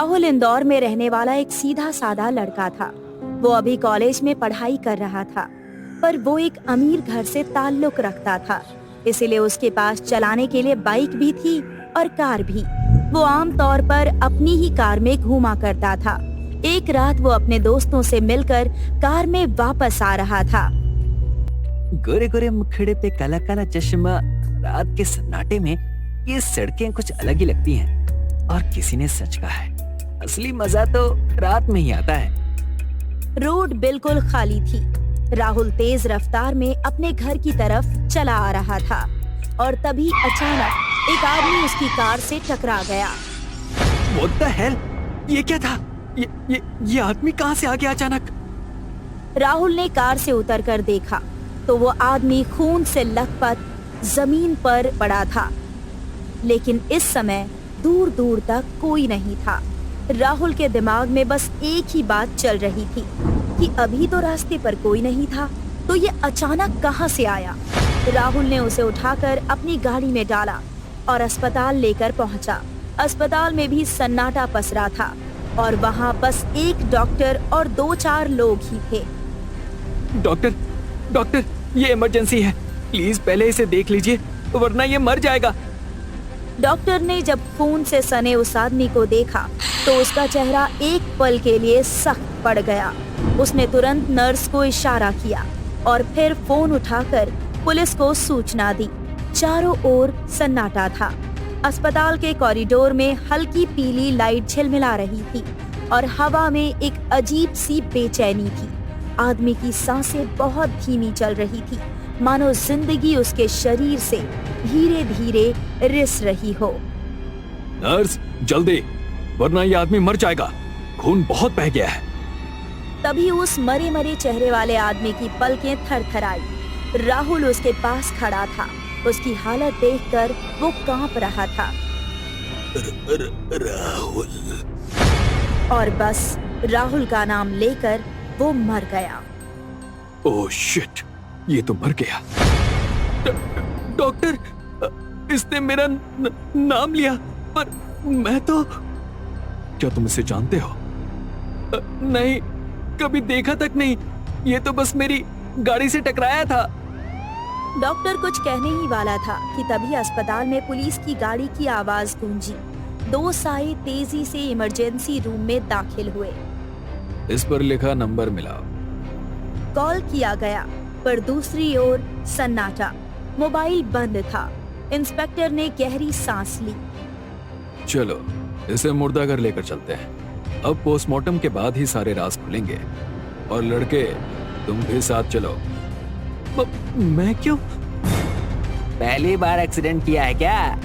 राहुल इंदौर में रहने वाला एक सीधा साधा लड़का था। वो अभी कॉलेज में पढ़ाई कर रहा था, पर वो एक अमीर घर से ताल्लुक रखता था, इसीलिए उसके पास चलाने के लिए बाइक भी थी और कार भी। वो आमतौर पर अपनी ही कार में घूमा करता था। एक रात वो अपने दोस्तों से मिलकर कार में वापस आ रहा था। गोरे गोरे मुखड़े पे काला काला चश्मा, रात के सन्नाटे में ये सड़कें कुछ अलग ही लगती हैं। और किसी ने सच कहा है, असली मजा तो रात में ही आता है। रोड बिल्कुल खाली थी। राहुल तेज रफ्तार में अपने घर की तरफ चला आ रहा था और तभी अचानक एक आदमी उसकी कार से टकरा गया। What the hell? ये क्या था? ये आदमी कहाँ से आ गया अचानक? राहुल ने कार से उतरकर देखा तो वो आदमी खून से लथपथ जमीन पर पड़ा था, लेकिन इस समय दूर दूर तक कोई नहीं था। राहुल के दिमाग में बस एक ही बात चल रही थी कि अभी तो रास्ते पर कोई नहीं था, तो ये अचानक कहां से आया। राहुल ने उसे उठाकर अपनी गाड़ी में डाला और अस्पताल लेकर पहुंचा। अस्पताल में भी सन्नाटा पसरा था और वहां बस एक डॉक्टर और 2-4 लोग ही थे। डॉक्टर, ये इमरजेंसी है, प्लीज पहले इसे देख लीजिए वरना ये मर जाएगा। डॉक्टर ने जब खून से सने उस आदमी को देखा तो उसका चेहरा एक पल के लिए सख्त पड़ गया। उसने तुरंत नर्स को इशारा किया और फिर फोन उठाकर पुलिस को सूचना दी। चारों ओर सन्नाटा था। अस्पताल के कॉरिडोर में हल्की पीली लाइट झिलमिला रही थी और हवा में एक अजीब सी बेचैनी थी। आदमी की सांसें बहुत धीमी चल रही थी, मानो जिंदगी उसके शरीर से धीरे धीरे रिस रही हो। नर्स, जल्दी, वरना ये आदमी मर जाएगा, खून बहुत बह गया है। तभी उस मरे मरे चेहरे वाले आदमी की पलकें थरथराई। राहुल उसके पास खड़ा था। उसकी हालत देखकर वो कांप रहा था। राहुल। और बस राहुल का नाम लेकर वो मर गया। ओह शिट, ये तो मर गया। डॉक्टर, इसने मेरा नाम लिया, पर मैं तो... क्या तुम इसे जानते हो? नहीं, कभी देखा तक नहीं। ये तो बस मेरी गाड़ी से टकराया था। डॉक्टर कुछ कहने ही वाला था कि तभी अस्पताल में पुलिस की गाड़ी की आवाज गूंजी। 2 साये तेजी से इमरजेंसी रूम में दाखिल हुए। इस पर लिखा नंबर मिला। कॉल किया गया, पर दूसरी ओर सन्नाटा। मोबाइल बंद था। इंस्पेक्टर ने गहरी सांस ली। चलो, इसे मुर्दाघर लेकर चलते हैं। अब पोस्टमार्टम के बाद ही सारे राज खुलेंगे। और लड़के, तुम भी साथ चलो। मैं क्यों? पहली बार एक्सीडेंट किया है क्या?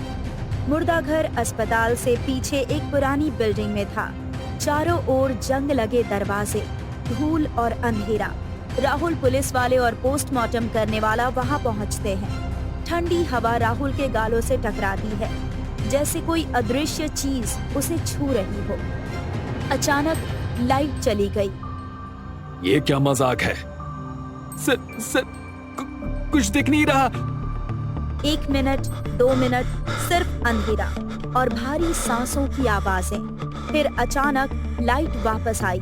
मुर्दाघर अस्पताल से पीछे एक पुरानी बिल्डिंग में था। चारों ओर जंग लगे दरवाजे, धूल और अंधेरा। राहुल पुलिस वाले और पोस्टमार्टम करने वाला वहां पहुंचते हैं। ठंडी हवा राहुल के गालों से टकराती है, जैसे कोई अदृश्य चीज उसे छू रही हो। अचानक लाइट चली गई। ये क्या मजाक है? सर, कुछ दिख नहीं रहा। 1 मिनट, 2 मिनट, सिर्फ अंधेरा और भारी सांसों की आवाजें। फिर अचानक लाइट वापस आई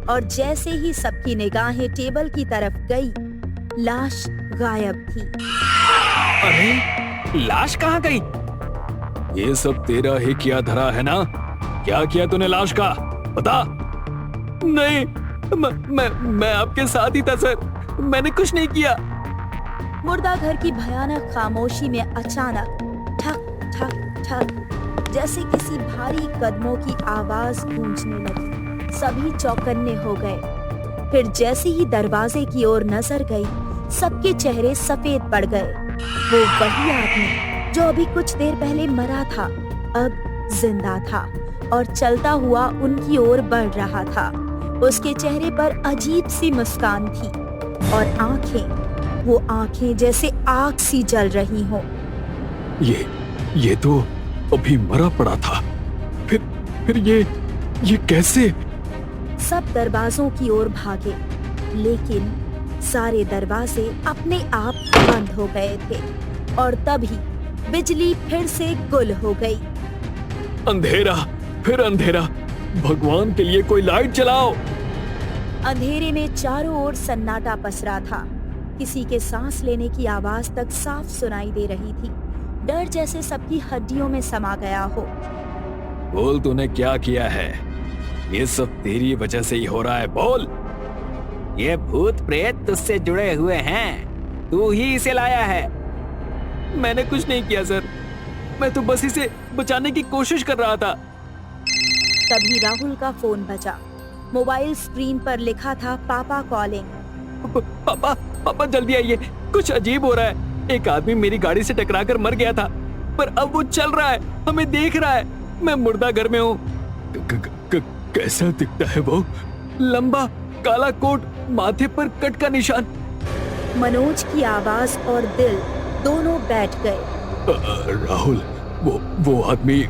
और जैसे ही सबकी निगाहें टेबल की तरफ गई, लाश गायब थी। अरे, लाश कहाँ गई? ये सब तेरा ही किया धरा है ना? क्या किया तूने लाश का? बता। नहीं, मैं आपके साथ ही था सर, मैंने कुछ नहीं किया। मुर्दाघर की भयानक खामोशी में अचानक ठक ठक ठक जैसे किसी भारी कदमों की आवाज गूंजने लगी। सभी चौकन्ने हो गए। फिर जैसे ही दरवाजे की ओर नजर गई, सबके चेहरे सफेद पड़ गए। वो वही आदमी जो अभी कुछ देर पहले मरा था, अब जिंदा था और चलता हुआ उनकी ओर बढ़ रहा था। उसके चेहरे पर अजीब सी मुस्कान थी और वो आंखें जैसे आग सी जल रही हो। ये तो अभी मरा पड़ा था। फिर ये कैसे? सब दरवाजों की ओर भागे, लेकिन सारे दरवाजे अपने आप बंद हो गए थे और तभी बिजली फिर से गुल हो गई। अंधेरा, फिर अंधेरा, भगवान के लिए कोई लाइट जलाओ। अंधेरे में चारों ओर सन्नाटा पसरा था। किसी के सांस लेने की आवाज तक साफ सुनाई दे रही थी। डर जैसे सबकी हड्डियों में समा गया हो। बोल, तूने क्या किया है? ये सब तेरी वजह से ही हो रहा है, बोल। ये भूत प्रेत तुझसे जुड़े हुए हैं, तू ही इसे लाया है। मैंने कुछ नहीं किया सर, मैं तो बस इसे बचाने की कोशिश कर रहा था। तभी राहुल का फोन बजा। मोबाइल स्क्रीन पर लिखा था पापा कॉलिंग। पापा, पापा जल्दी आइए, कुछ अजीब हो रहा है। एक आदमी मेरी गाड़ी से टकराकर मर गया था, पर अब वो चल रहा है, हमें देख रहा है। मैं मुर्दा घर में हूँ। कैसा दिखता है वो? लंबा काला कोट, माथे पर कट का निशान। मनोज की आवाज और दिल दोनों बैठ गए। राहुल, वो आदमी,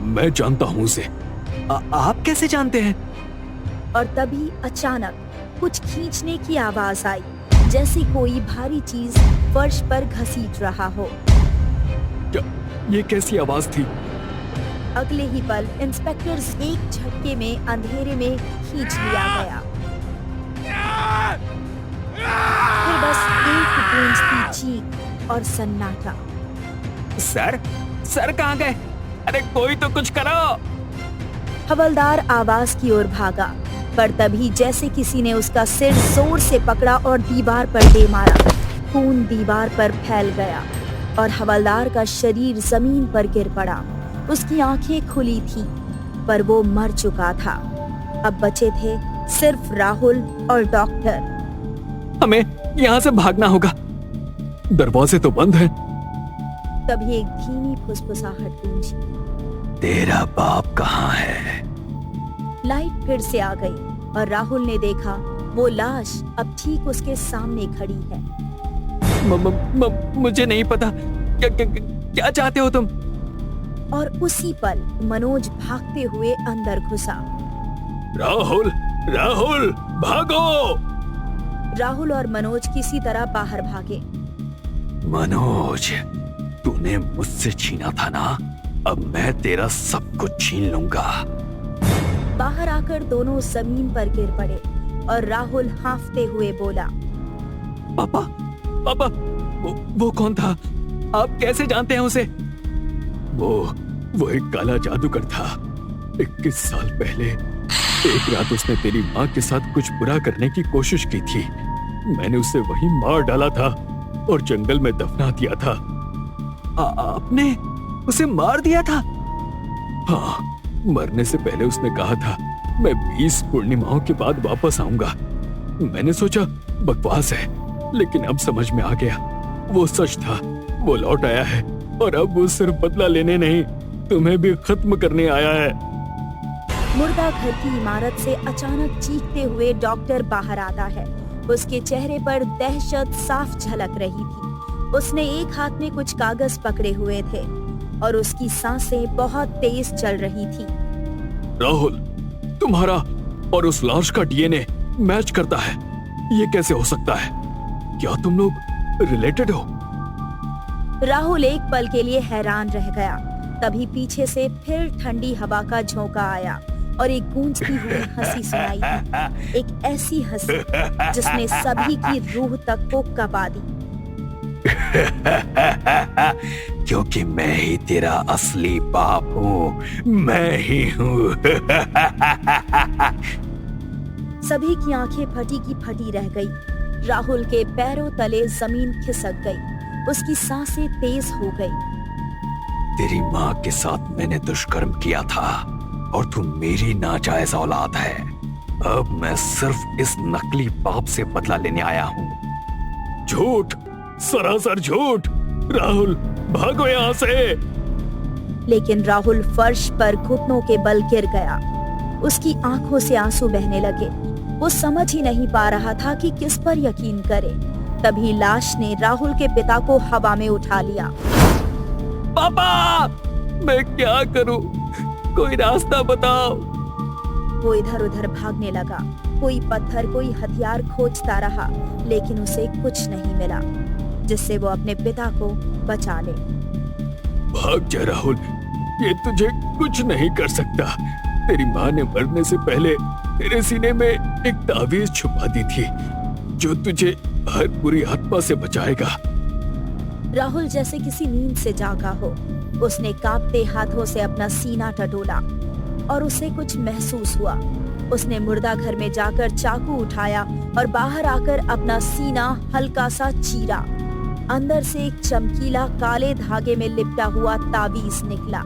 मैं जानता हूँ उसे। आप कैसे जानते हैं? और तभी अचानक कुछ खींचने की आवाज आई, जैसे कोई भारी चीज फर्श पर घसीट रहा हो। क्या ये कैसी आवाज थी? अगले ही पल इंस्पेक्टर एक झटके में अंधेरे में खींच लिया गया। फिर बस एक गूंजती चीख और सन्नाटा। सर कहाँ गए? अरे कोई तो कुछ करो। हवलदार आवाज की ओर भागा, पर तभी जैसे किसी ने उसका सिर जोर से पकड़ा और दीवार पर दे मारा। खून दीवार पर फैल गया और हवलदार का शरीर जमीन पर गिर पड़ा। उसकी आंखें खुली थी, पर वो मर चुका था। अब बचे थे सिर्फ राहुल और डॉक्टर। हमें यहाँ से भागना होगा, दरवाजे तो बंद हैं। तभी एक धीमी फुसफुसाहट गूंजी। तेरा बाप कहाँ है? लाइट फिर से आ गई और राहुल ने देखा वो लाश अब ठीक उसके सामने खड़ी है। मुझे नहीं पता, क्या चाहते हो तुम? और उसी पल मनोज भागते हुए अंदर घुसा। राहुल, राहुल, भागो! राहुल और मनोज किसी तरह बाहर भागे। मनोज, तूने मुझसे छीना था ना, अब मैं तेरा सब कुछ छीन लूंगा। बाहर आकर दोनों जमीन पर गिर पड़े और राहुल हांफते हुए बोला, पापा, पापा, वो कौन था? आप कैसे जानते हैं उसे? वो एक काला जादूगर था। 21 साल पहले एक रात उसने तेरी माँ के साथ कुछ बुरा करने की कोशिश की थी। मैंने उसे वहीं मार डाला था और जंगल में दफना दिया था। आपने उसे मार दिया था? हाँ, मरने से पहले उसने कहा था मैं 20 पूर्णिमाओं के बाद वापस आऊंगा। मैंने सोचा बकवास है, लेकिन अब समझ में आ गया वो सच था। वो लौट आया है और अब वो सिर्फ बदला लेने नहीं, तुम्हें भी खत्म करने आया है। मुर्दा घर की इमारत से अचानक चीखते हुए डॉक्टर बाहर आता है। उसके चेहरे पर दहशत साफ झलक रही थी। उसने एक हाथ में कुछ कागज पकड़े हुए थे और उसकी सांसें बहुत तेज चल रही थी। राहुल, तुम्हारा और उस लाश का डीएनए मैच करता है। ये कैसे हो सकता है? क्या तुम लोग रिलेटेड हो? राहुल एक पल के लिए हैरान रह गया। तभी पीछे से फिर ठंडी हवा का झोंका आया और एक गूंजती हुई हंसी सुनाई दी। एक ऐसी हंसी जिसने सभी की रूह तक को कंपा दी। क्योंकि मैं ही तेरा असली बाप हूँ, मैं ही हूँ। सभी की आंखें फटी की फटी रह गई। राहुल के पैरों तले जमीन खिसक गई। उसकी सांसें तेज हो गई। तेरी माँ के साथ मैंने दुष्कर्म किया था और तू मेरी नाजायज औलाद है। अब मैं सिर्फ इस नकली पाप से बदला लेने आया हूँ। झूठ, सरासर झूठ। राहुल, भागो यहाँ से। लेकिन राहुल फर्श पर घुटनों के बल गिर गया। उसकी आंखों से आंसू बहने लगे। वो समझ ही नहीं पा रहा था कि किस पर यकीन करे। तभी लाश ने राहुल के पिता को हवा में उठा लिया। पापा, मैं क्या करूं? कोई रास्ता बताओ। वो इधर उधर भागने लगा। कोई पत्थर, कोई हथियार खोजता रहा, लेकिन उसे कुछ नहीं मिला जिससे वो अपने पिता को बचा ले। भाग जा राहुल, ये तुझे कुछ नहीं कर सकता। तेरी माँ ने मरने से पहले तेरे सीने में एक तावीज छुपा दी थी जो तुझे हर बुरी आत्मा से बचाएगा। राहुल जैसे किसी नींद से जागा हो, उसने कांपते हाथों से अपना सीना टटोला और उसे कुछ महसूस हुआ। उसने मुर्दा घर में जाकर चाकू उठाया और बाहर आकर अपना सीना हल्का सा चीरा। अंदर से एक चमकीला काले धागे में लिपटा हुआ ताबीज निकला।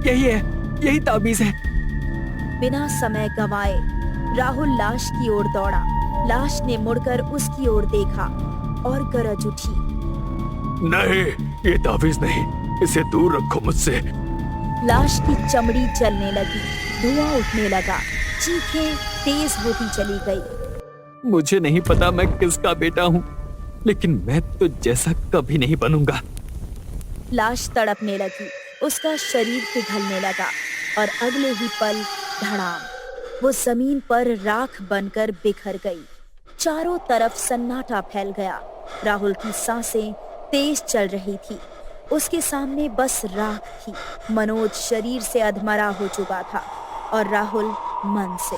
यही है, यही ताबीज है। बिना समय गंवाए राहुल लाश की ओर दौड़ा। लाश ने मुड़कर उसकी ओर देखा और गरज उठी। नहीं, ये ताबीज नहीं, इसे दूर रखो मुझसे। लाश की चमड़ी जलने लगी, धुआं उठने लगा, चीखें तेज होती चली गई। मुझे नहीं पता मैं किसका बेटा हूँ, लेकिन मैं तो जैसा कभी नहीं बनूंगा। लाश तड़पने लगी, उसका शरीर पिघलने लगा और अगले ही पल धड़ाम, वो जमीन पर राख बनकर बिखर गई। चारों तरफ सन्नाटा फैल गया। राहुल की सांसें तेज चल रही थी। उसके सामने बस राख थी। मनोज शरीर से अधमरा हो चुका था और राहुल मन से।